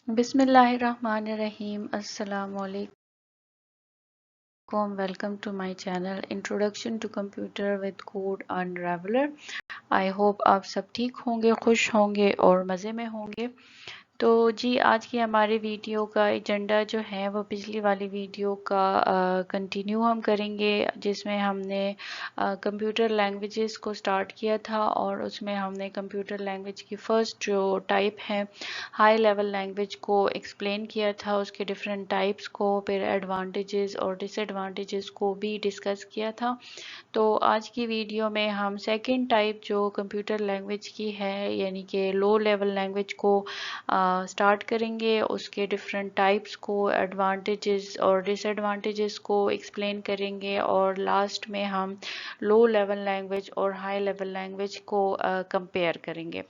بسم اللہ الرحمن الرحیم. السلام علیکم. Welcome to my channel introduction to computer with code enroller. I hope آپ سب ٹھیک ہوں گے، خوش ہوں گے اور مزے میں ہوں گے. تو جی آج کی ہماری ویڈیو کا ایجنڈا جو ہے وہ پچھلی والی ویڈیو کا کنٹینیو ہم کریں گے، جس میں ہم نے کمپیوٹر لینگویجز کو سٹارٹ کیا تھا، اور اس میں ہم نے کمپیوٹر لینگویج کی فرسٹ جو ٹائپ ہے ہائی لیول لینگویج کو ایکسپلین کیا تھا، اس کے ڈفرینٹ ٹائپس کو، پھر ایڈوانٹیجز اور ڈس ایڈوانٹیجز کو بھی ڈسکس کیا تھا. تو آج کی ویڈیو میں ہم سیکنڈ ٹائپ جو کمپیوٹر لینگویج کی ہے، یعنی کہ لو لیول لینگویج کو سٹارٹ کریں گے، اس کے ڈفرینٹ ٹائپس کو، ایڈوانٹیجز اور ڈس ایڈوانٹیجز کو ایکسپلین کریں گے، اور لاسٹ میں ہم لو لیول لینگویج اور ہائی لیول لینگویج کو کمپیئر کریں گے.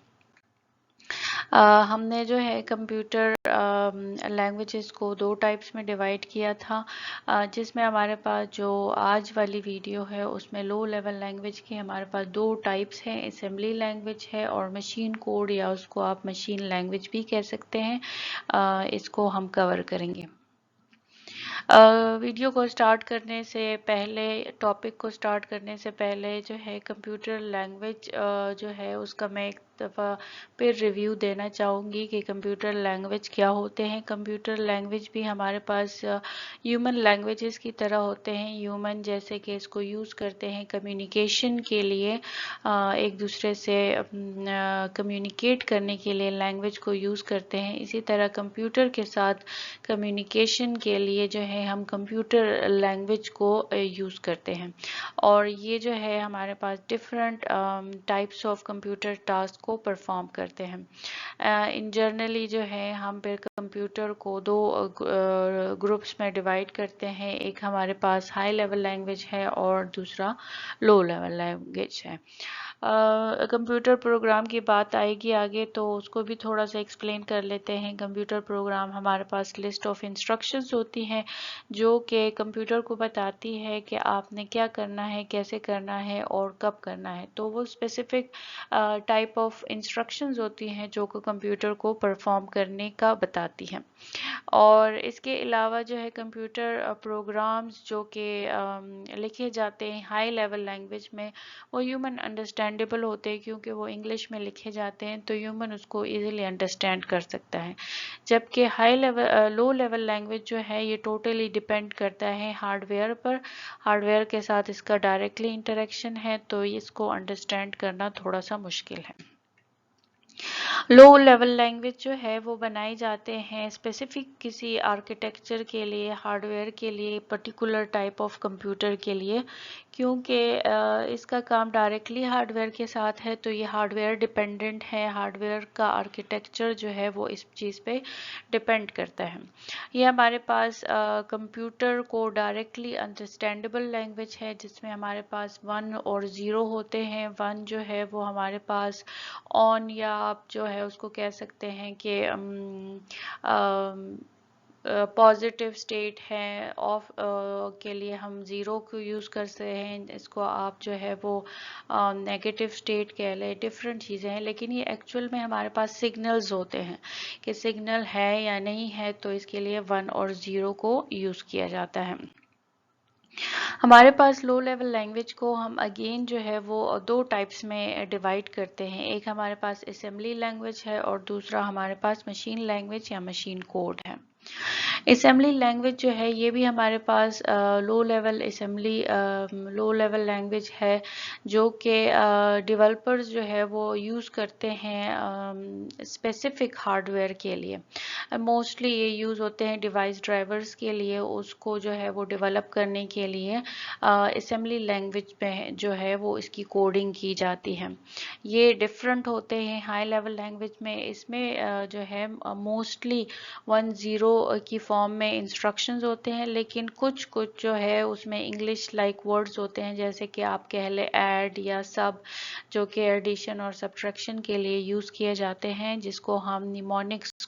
ہم نے جو ہے کمپیوٹر لینگویجز کو دو ٹائپس میں ڈیوائڈ کیا تھا، جس میں ہمارے پاس جو آج والی ویڈیو ہے اس میں لو لیول لینگویج کی ہمارے پاس دو ٹائپس ہیں، اسمبلی لینگویج ہے اور مشین کوڈ، یا اس کو آپ مشین لینگویج بھی کہہ سکتے ہیں. اس کو ہم کور کریں گے. ویڈیو کو سٹارٹ کرنے سے پہلے، ٹاپک کو سٹارٹ کرنے سے پہلے جو ہے کمپیوٹر لینگویج جو ہے اس کا میں ایک دفعہ پھر ریویو دینا چاہوں گی کہ کمپیوٹر لینگویج کیا ہوتے ہیں. کمپیوٹر لینگویج بھی ہمارے پاس ہیومن لینگویجز کی طرح ہوتے ہیں. ہیومن جیسے کہ اس کو یوز کرتے ہیں کمیونیکیشن کے لیے، ایک دوسرے سے کمیونیکیٹ کرنے کے لیے لینگویج کو یوز کرتے ہیں، اسی طرح کمپیوٹر کے ساتھ کمیونیکیشن کے لیے جو ہے ہم کمپیوٹر لینگویج کو یوز کرتے ہیں. اور یہ جو ہے ہمارے پاس different types of computer task کو پرفارم کرتے ہیں. ان جرنلی جو ہے ہم پھر کمپیوٹر کو دو گروپس میں ڈیوائڈ کرتے ہیں، ایک ہمارے پاس ہائی لیول لینگویج ہے اور دوسرا لو لیول لینگویج ہے. کمپیوٹر پروگرام کی بات آئے گی آگے تو اس کو بھی تھوڑا سا ایکسپلین کر لیتے ہیں. کمپیوٹر پروگرام ہمارے پاس لسٹ آف انسٹرکشنز ہوتی ہیں جو کہ کمپیوٹر کو بتاتی ہے کہ آپ نے کیا کرنا ہے، کیسے کرنا ہے اور کب کرنا ہے. تو وہ اسپیسیفک ٹائپ آف انسٹرکشنز ہوتی ہیں جو کہ کمپیوٹر کو پرفارم کرنے کا بتاتی ہیں. اور اس کے علاوہ جو ہے کمپیوٹر پروگرامز جو کہ لکھے جاتے ہیں ہائی لیول لینگویج میں، وہ ہیومن انڈرسٹینڈیبل ہوتے ہیں کیونکہ وہ انگلش میں لکھے جاتے ہیں، تو ہیومن اس کو ایزیلی انڈرسٹینڈ کر سکتا ہے. جبکہ لو لیول لینگویج جو ہے یہ ٹوٹلی ڈیپینڈ کرتا ہے hard where per. Hard where کے ساتھ اس کا ڈائریکٹلی انٹریکشن ہے، تو اس کو انڈرسٹینڈ کرنا تھوڑا سا مشکل ہے. لو لیول لینگویج جو ہے وہ بنائی جاتے ہیں اسپیسیفک کسی آرکیٹیکچر کے لیے، ہارڈ ویئر کے لیے، پرٹیکولر ٹائپ آف کمپیوٹر کے لیے. کیونکہ اس کا کام ڈائریکٹلی ہارڈ ویئر کے ساتھ ہے تو یہ ہارڈ ویئر ڈیپینڈنٹ ہے. ہارڈ ویئر کا آرکیٹیکچر جو ہے وہ اس چیز پہ ڈیپینڈ کرتا ہے. یہ ہمارے پاس کمپیوٹر کو ڈائریکٹلی انڈرسٹینڈیبل لینگویج ہے، جس میں ہمارے پاس 1 اور 0 ہوتے ہیں. 1 جو ہے وہ ہمارے پاس آن، یا آپ جو ہے اس کو کہہ سکتے ہیں کہ پازیٹیو سٹیٹ ہے. آف کے لیے ہم 0 کو یوز کر سکتے ہیں، اس کو آپ جو ہے وہ نیگیٹیو سٹیٹ کہہ لیں. ڈفرینٹ چیزیں ہیں، لیکن یہ ایکچوئل میں ہمارے پاس سگنلز ہوتے ہیں کہ سگنل ہے یا نہیں ہے، تو اس کے لیے 1 اور 0 کو یوز کیا جاتا ہے. ہمارے پاس لو لیول لینگویج کو ہم اگین جو ہے وہ دو ٹائپس میں ڈیوائڈ کرتے ہیں. ایک ہمارے پاس اسمبلی لینگویج ہے اور دوسرا ہمارے پاس مشین لینگویج یا مشین کوڈ ہے. اسمبلی لینگویج جو ہے یہ بھی ہمارے پاس لو لیول لینگویج ہے، جو کہ ڈیولپرز جو ہے وہ یوز کرتے ہیں اسپیسیفک ہارڈ ویئر کے لیے. موسٹلی یہ یوز ہوتے ہیں ڈیوائس ڈرائیورز کے لیے، اس کو جو ہے وہ ڈیولپ کرنے کے لیے اسمبلی لینگویج میں جو ہے وہ اس کی کوڈنگ کی جاتی ہے. یہ ڈفرینٹ ہوتے ہیں ہائی لیول لینگویج میں. اس میں جو ہے موسٹلی 1-0 کی فارم میں انسٹرکشنز ہوتے ہیں، لیکن کچھ جو ہے اس میں انگلش لائک ورڈز ہوتے ہیں، جیسے کہ آپ کہہ لیں ایڈ یا سب، جو کہ ایڈیشن اور سبٹریکشن کے لیے یوز کیے جاتے ہیں، جس کو ہم mnemonics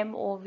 MOV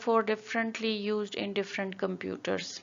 therefore differently used in different computers.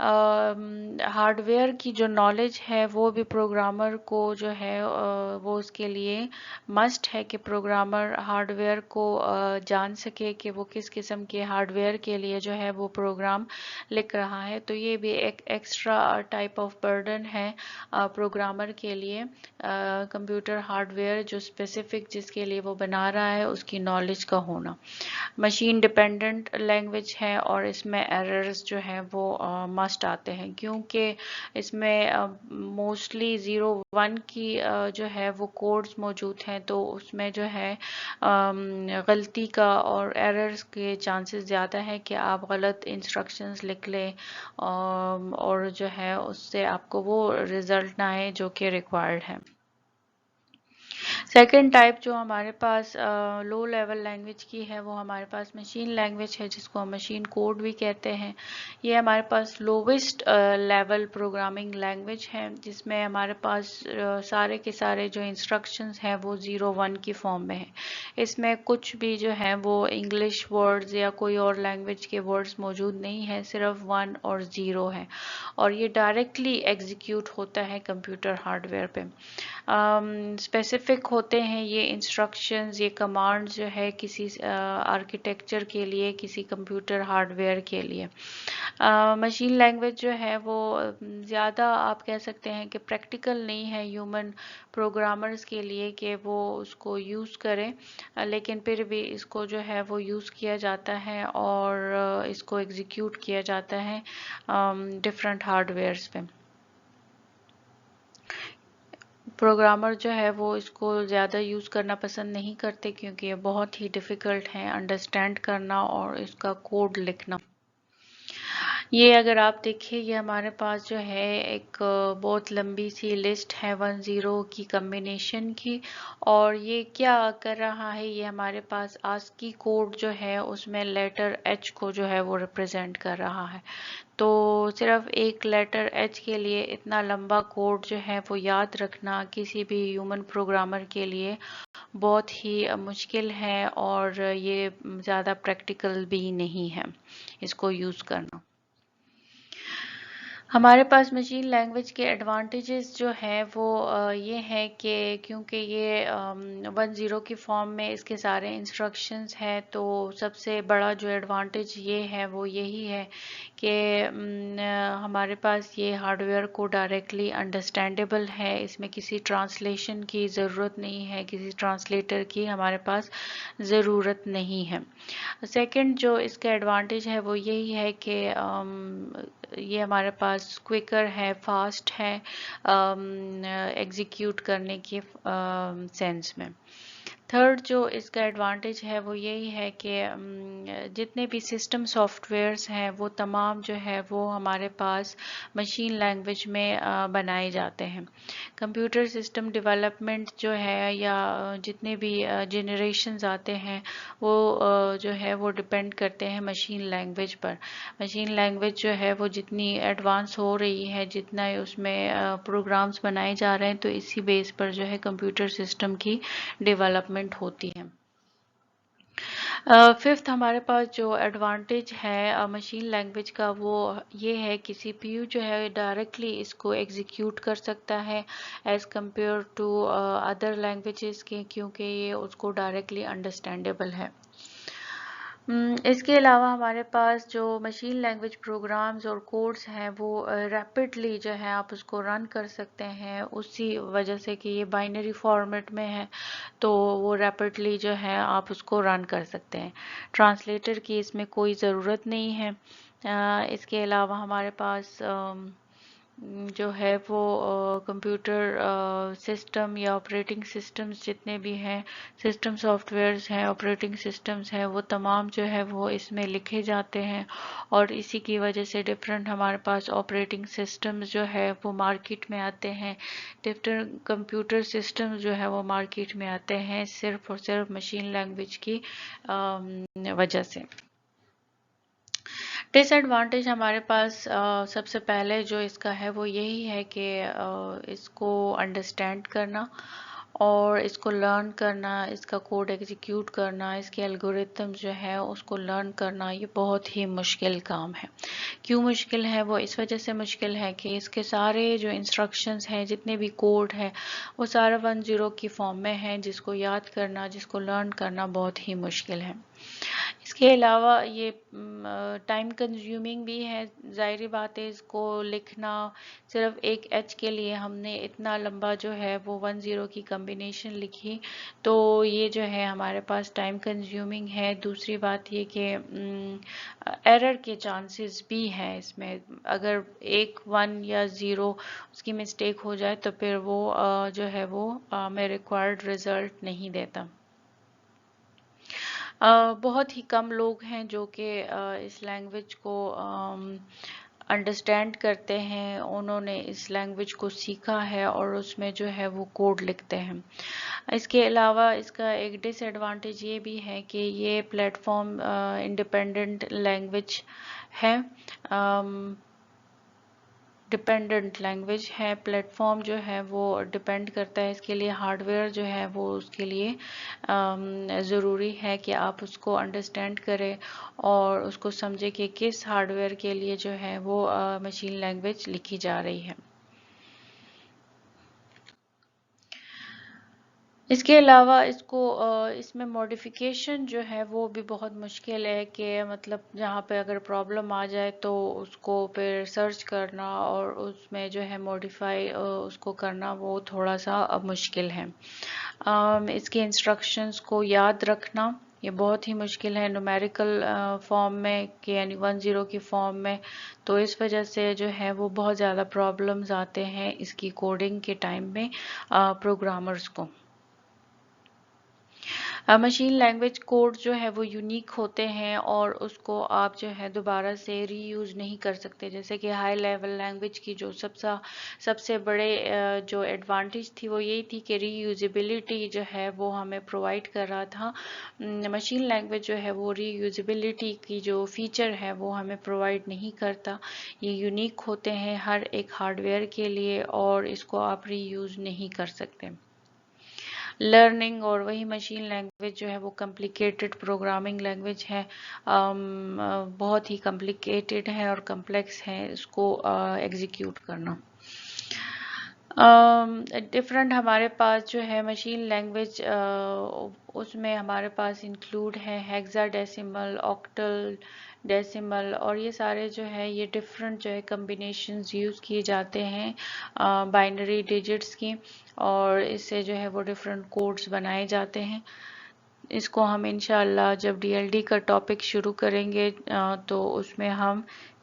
Hard where کی جو نالج ہے وہ بھی پروگرامر کو جو ہے وہ اس کے لیے مسٹ ہے کہ پروگرامر ہارڈ ویئر کو جان سکے کہ وہ کس قسم کے ہارڈ ویئر کے لیے جو ہے وہ پروگرام لکھ رہا ہے. تو یہ بھی ایک ایکسٹرا ٹائپ آف برڈن ہے پروگرامر کے لیے. کمپیوٹر ہارڈ ویئر جو اسپیسیفک جس کے لیے وہ بنا رہا ہے اس کی نالج کا ہونا. مشین ڈپینڈنٹ لینگویج ہے اور اس میں ایررز جو ہیں وہ مسٹ آتے ہیں کیونکہ اس میں موسٹلی 0 1 کی جو ہے وہ کوڈز موجود ہیں, تو اس میں جو ہے غلطی کا اور ایررز کے چانسز زیادہ ہے کہ آپ غلط انسٹرکشنز لکھ لیں اور جو ہے اس سے آپ کو وہ رزلٹ نہ آئے جو کہ ریکوائرڈ ہے. سیکنڈ ٹائپ جو ہمارے پاس لو لیول لینگویج کی ہے وہ ہمارے پاس مشین لینگویج ہے جس کو ہم مشین کوڈ بھی کہتے ہیں. یہ ہمارے پاس لووسٹ لیول پروگرامنگ لینگویج ہے جس میں ہمارے پاس سارے کے سارے جو انسٹرکشنز ہیں وہ 0 1 کی فارم میں ہیں. اس میں کچھ بھی جو ہے وہ انگلش ورڈز یا کوئی اور لینگویج کے ورڈز موجود نہیں ہیں, صرف 1 اور 0 ہے اور یہ ڈائریکٹلی ایگزیکیوٹ ہوتا ہے کمپیوٹر ہارڈ ویئر پہ. اسپیسیفک ہوتے ہیں یہ انسٹرکشنز, یہ کمانڈز جو ہے کسی آرکیٹیکچر کے لیے, کسی کمپیوٹر ہارڈ ویئر کے لیے. مشین لینگویج جو ہے وہ زیادہ آپ کہہ سکتے ہیں کہ پریکٹیکل نہیں ہے ہیومن پروگرامرز کے لیے کہ وہ اس کو یوز کریں, لیکن پھر بھی اس کو جو ہے وہ یوز کیا جاتا ہے اور اس کو ایگزیکیوٹ کیا جاتا ہے ڈفرینٹ ہارڈ ویئرز پہ. پروگرامر جو ہے وہ اس کو زیادہ یوز کرنا پسند نہیں کرتے کیونکہ یہ بہت ہی ڈیفیکلٹ ہے انڈرسٹینڈ کرنا اور اس کا کوڈ لکھنا. یہ اگر آپ دیکھیں یہ ہمارے پاس جو ہے ایک بہت لمبی سی لسٹ ہے 1 0 کی کمبینیشن کی, اور یہ کیا کر رہا ہے, یہ ہمارے پاس ASCII کوڈ جو ہے اس میں لیٹر H کو جو ہے وہ ریپرزینٹ کر رہا ہے. تو صرف ایک لیٹر H کے لیے اتنا لمبا کوڈ جو ہے وہ یاد رکھنا کسی بھی ہیومن پروگرامر کے لیے بہت ہی مشکل ہے اور یہ زیادہ پریکٹیکل بھی نہیں ہے اس کو یوز کرنا. ہمارے پاس مشین لینگویج کے ایڈوانٹیجز جو ہے وہ یہ ہے کہ کیونکہ یہ 1 0 کی فارم میں اس کے سارے انسٹرکشنز ہیں, تو سب سے بڑا جو ایڈوانٹیج یہ ہے وہ یہی ہے کہ ہمارے پاس یہ ہارڈ ویئر کو ڈائریکٹلی انڈرسٹینڈیبل ہے, اس میں کسی ٹرانسلیشن کی ضرورت نہیں ہے, کسی ٹرانسلیٹر کی ہمارے پاس ضرورت نہیں ہے. سیکنڈ جو اس کا ایڈوانٹیج ہے وہ یہی ہے کہ یہ ہمارے پاس کوئکر ہے, فاسٹ ہے ایگزیکیوٹ کرنے کی سینس میں. تھرڈ جو اس کا ایڈوانٹیج ہے وہ یہی ہے کہ جتنے بھی سسٹم سافٹ ویئرز ہیں وہ تمام جو ہے وہ ہمارے پاس مشین لینگویج میں بنائے جاتے ہیں. کمپیوٹر سسٹم ڈیولپمنٹ جو ہے یا جتنے بھی جنریشنز آتے ہیں وہ جو ہے وہ ڈپینڈ کرتے ہیں مشین لینگویج پر. مشین لینگویج جو ہے وہ جتنی ایڈوانس ہو رہی ہے, جتنا اس میں پروگرامز بنائے جا رہے ہیں, تو اسی بیس پر جو ہے کمپیوٹر سسٹم کی ڈیولپمنٹ ہوتی ہے. ففتھ ہمارے پاس جو ایڈوانٹیج ہے مشین لینگویج کا وہ یہ ہے کہ سی پی یو جو ہے ڈائریکٹلی اس کو ایگزیکیوٹ کر سکتا ہے as compare to other languages کے, کیونکہ یہ اس کو ڈائریکٹلی انڈرسٹینڈیبل ہے. اس کے علاوہ ہمارے پاس جو مشین لینگویج پروگرامز اور کوڈز ہیں وہ ریپڈلی جو ہے آپ اس کو رن کر سکتے ہیں, اسی وجہ سے کہ یہ بائنری فارمیٹ میں ہے تو وہ ریپڈلی جو ہے آپ اس کو رن کر سکتے ہیں. ٹرانسلیٹر کی اس میں کوئی ضرورت نہیں ہے. اس کے علاوہ ہمارے پاس جو ہے وہ کمپیوٹر سسٹم یا آپریٹنگ سسٹمز جتنے بھی ہیں, سسٹم سافٹ ویئرز ہیں, آپریٹنگ سسٹمز ہیں, وہ تمام جو ہے وہ اس میں لکھے جاتے ہیں, اور اسی کی وجہ سے ڈفرینٹ ہمارے پاس آپریٹنگ سسٹمز جو ہے وہ مارکیٹ میں آتے ہیں, ڈفرینٹ کمپیوٹر سسٹمز جو ہے وہ مارکیٹ میں آتے ہیں صرف اور صرف مشین لینگویج کی وجہ سے. ڈس ایڈوانٹیج ہمارے پاس سب سے پہلے جو اس کا ہے وہ یہی ہے کہ اس کو انڈرسٹینڈ کرنا اور اس کو لرن کرنا، اس کا کوڈ ایگزیکیوٹ کرنا، اس کے الگوریتم جو ہے اس کو لرن کرنا، یہ بہت ہی مشکل کام ہے۔ کیوں مشکل ہے؟ وہ اس وجہ سے مشکل ہے کہ اس کے سارے جو انسٹرکشنز ہیں، جتنے بھی کوڈ ہے، وہ سارا 10 کی فارم میں ہے، جس کو یاد کرنا، جس کو لرن کرنا بہت ہی مشکل ہے۔ اس کے علاوہ یہ ٹائم کنزیومنگ بھی ہے، ظاہری بات ہے اس کو لکھنا، صرف ایک ایچ کے لیے ہم نے اتنا لمبا جو ہے وہ 10 کی کمبینیشن لکھی، تو یہ جو ہے ہمارے پاس ٹائم کنزیومنگ ہے۔ دوسری بات یہ کہ ایرر کے چانسز بھی ہیں اس میں، اگر ایک 1 یا 0 اس کی مسٹیک ہو جائے تو پھر وہ جو ہے وہ ہمیں ریکوائرڈ رزلٹ نہیں دیتا۔ بہت ہی کم لوگ ہیں جو کہ اس لینگویج کو انڈرسٹینڈ کرتے ہیں، انہوں نے اس لینگویج کو سیکھا ہے اور اس میں جو ہے وہ کوڈ لکھتے ہیں۔ اس کے علاوہ اس کا ایک ڈس ایڈوانٹیج یہ بھی ہے کہ یہ پلیٹ فارم انڈیپینڈنٹ لینگویج ہے، ڈیپینڈنٹ لینگویج ہے۔ پلیٹ فارم جو ہے وہ ڈیپینڈ کرتا ہے، اس کے لیے ہارڈ ویئر جو ہے وہ اس کے لیے ضروری ہے کہ آپ اس کو انڈرسٹینڈ کریں اور اس کو سمجھے کہ کس ہارڈ ویئر کے لیے جو ہے وہ مشین لینگویج لکھی جا رہی ہے۔ اس کے علاوہ اس میں موڈیفیکیشن جو ہے وہ بھی بہت مشکل ہے، کہ مطلب جہاں پہ اگر پرابلم آ جائے تو اس کو پھر سرچ کرنا اور اس میں جو ہے موڈیفائی اس کو کرنا وہ تھوڑا سا مشکل ہے۔ اس کے انسٹرکشنز کو یاد رکھنا یہ بہت ہی مشکل ہے نومیریکل فارم میں، کہ یعنی 10 کی فارم میں، تو اس وجہ سے جو ہے وہ بہت زیادہ پرابلمز آتے ہیں اس کی کوڈنگ کے ٹائم میں پروگرامرز کو۔ مشین لینگویج کوڈ جو ہے وہ یونیک ہوتے ہیں اور اس کو آپ جو ہے دوبارہ سے ری یوز نہیں کر سکتے، جیسے کہ ہائی لیول لینگویج کی جو سب سے بڑے جو ایڈوانٹیج تھی وہ یہی تھی کہ ری یوزیبلٹی جو ہے وہ ہمیں پرووائڈ کر رہا تھا۔ مشین لینگویج جو ہے وہ ری یوزیبلٹی کی جو فیچر ہے وہ ہمیں پرووائڈ نہیں کرتا، یہ یونیک ہوتے ہیں ہر ایک ہارڈ ویئر کے لیے اور اس کو آپ ری یوز نہیں کر سکتے۔ لرننگ اور وہی مشین لینگویج جو ہے وہ کمپلیکیٹڈ پروگرامنگ لینگویج ہے، بہت ہی کمپلیکیٹڈ ہے اور کمپلیکس ہے اس کو ایگزیکیوٹ کرنا۔ ڈفرینٹ ہمارے پاس جو ہے مشین لینگویج، اس میں ہمارے پاس انکلوڈ ہے ہیگزا ڈیسیمل، آکٹل ڈیسیمل، اور یہ سارے جو ہے یہ ڈفرینٹ جو ہے کمبینیشنز یوز کیے جاتے ہیں بائنری ڈیجٹس کی، اور اس سے جو ہے وہ ڈفرینٹ کوڈز بنائے جاتے ہیں۔ اس کو ہم انشاءاللہ جب ڈی ایل ڈی کا ٹاپک شروع کریں گے تو اس میں ہم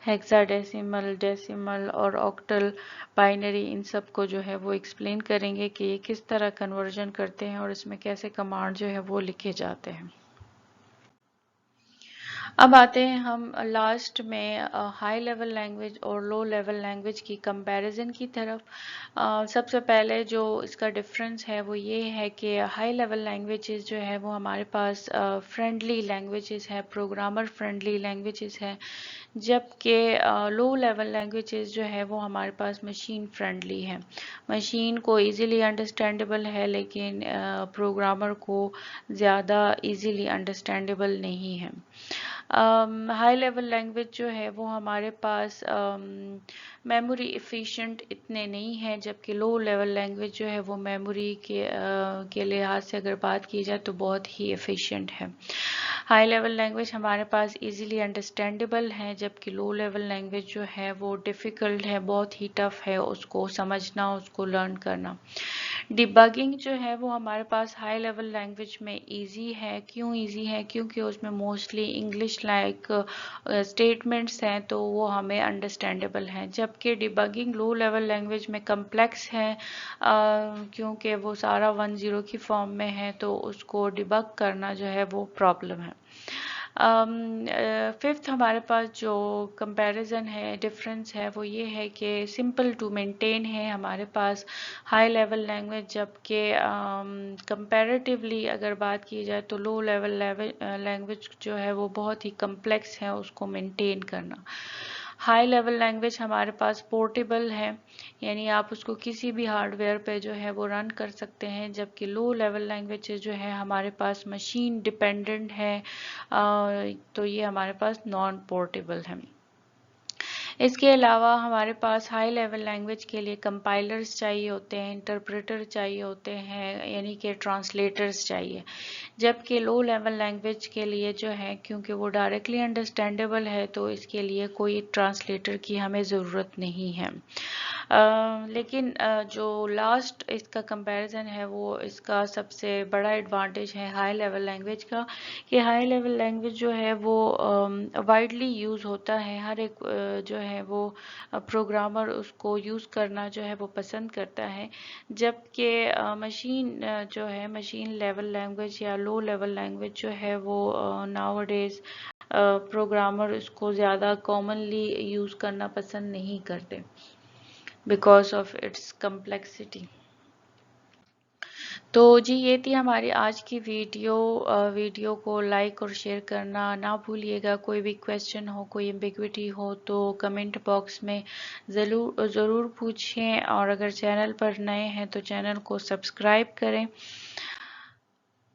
ہیگزا ڈیسیمل، ڈیسیمل اور آکٹل بائنری ان سب کو جو ہے وہ ایکسپلین کریں گے کہ یہ کس طرح کنورژن کرتے ہیں اور اس میں کیسے کمانڈ جو ہے وہ لکھے جاتے ہیں۔ اب آتے ہیں ہم لاسٹ میں ہائی لیول لینگویج اور لو لیول لینگویج کی کمپیریزن کی طرف۔ سب سے پہلے جو اس کا ڈفرینس ہے وہ یہ ہے کہ ہائی لیول لینگویجز جو ہے وہ ہمارے پاس فرینڈلی لینگویجز ہے، پروگرامر فرینڈلی لینگویجز ہے، جبکہ لو لیول لینگویجز جو ہے وہ ہمارے پاس مشین فرینڈلی ہے، مشین کو ایزیلی انڈرسٹینڈیبل ہے لیکن پروگرامر کو زیادہ ایزیلی انڈرسٹینڈیبل نہیں ہے۔ ہائی لیول لینگویج جو ہے وہ ہمارے پاس میموری ایفیشینٹ اتنے نہیں ہیں، جبکہ لو لیول لینگویج جو ہے وہ میموری کے لحاظ سے اگر بات کی جائے تو بہت ہی ایفیشینٹ ہے۔ ہائی لیول لینگویج ہمارے پاس ایزیلی انڈرسٹینڈیبل ہے، جبکہ لو لیول لینگویج جو ہے وہ ڈیفیکلٹ ہے، بہت ہی ٹف ہے اس کو سمجھنا، اس کو لرن کرنا۔ ڈیبگنگ جو ہے وہ ہمارے پاس ہائی لیول لینگویج میں ایزی ہے۔ کیوں ایزی ہے؟ کیونکہ اس میں موسٹلی انگلش لائک اسٹیٹمنٹس ہیں تو وہ ہمیں انڈرسٹینڈیبل ہیں، جبکہ ڈیبگنگ لو لیول لینگویج میں کمپلیکس ہے، کیونکہ وہ سارا 10 کی فارم میں ہے تو اس کو ڈیبگ کرنا جو ہے وہ پرابلم ہے۔ ففتھ ہمارے پاس جو کمپیریزن ہے، ڈفرینس ہے، وہ یہ ہے کہ سمپل ٹو مینٹین ہے ہمارے پاس ہائی لیول لینگویج، جبکہ کمپیریٹیولی اگر بات کی جائے تو لو لیول لینگویج جو ہے وہ بہت ہی کمپلیکس ہے اس کو مینٹین کرنا۔ ہائی لیول لینگویج ہمارے پاس پورٹیبل ہے، یعنی آپ اس کو کسی بھی ہارڈ ویئر پہ جو ہے وہ رن کر سکتے ہیں، جبکہ لو لیول لینگویجز جو ہے ہمارے پاس مشین ڈیپینڈنٹ ہے، تو یہ ہمارے پاس نان پورٹیبل ہے۔ اس کے علاوہ ہمارے پاس ہائی لیول لینگویج کے لیے کمپائلرز چاہیے ہوتے ہیں، انٹرپریٹر چاہیے ہوتے ہیں، یعنی کہ ٹرانسلیٹرز چاہیے، جبکہ لو لیول لینگویج کے لیے جو ہے کیونکہ وہ ڈائریکٹلی انڈرسٹینڈیبل ہے تو اس کے لیے کوئی ٹرانسلیٹر کی ہمیں ضرورت نہیں ہے۔ لیکن جو لاسٹ اس کا کمپیریزن ہے وہ اس کا سب سے بڑا ایڈوانٹیج ہے ہائی لیول لینگویج کا، کہ ہائی لیول لینگویج جو ہے وہ وائڈلی یوز ہوتا ہے، ہر ایک جو ہے وہ پروگرامر اس کو یوز کرنا جو ہے وہ پسند کرتا ہے، جبکہ مشین جو ہے مشین لیول لینگویج یا لو لیول لینگویج جو ہے وہ ناؤ ڈیز پروگرامر اس کو زیادہ کامنلی یوز کرنا پسند نہیں کرتے بیکاز آف اٹس کمپلیکسٹی۔ تو جی یہ تھی ہماری آج کی ویڈیو کو لائک اور شیئر کرنا نہ بھولیے گا۔ کوئی بھی کویسچن ہو، کوئی ایمبیگوٹی ہو تو کمنٹ باکس میں ضرور پوچھیں، اور اگر چینل پر نئے ہیں تو چینل کو سبسکرائب کریں۔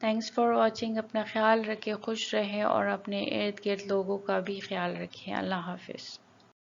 Thanks for watching. اپنا خیال رکھیں، خوش رہیں اور اپنے ارد گرد لوگوں کا بھی خیال رکھیں۔ اللہ حافظ۔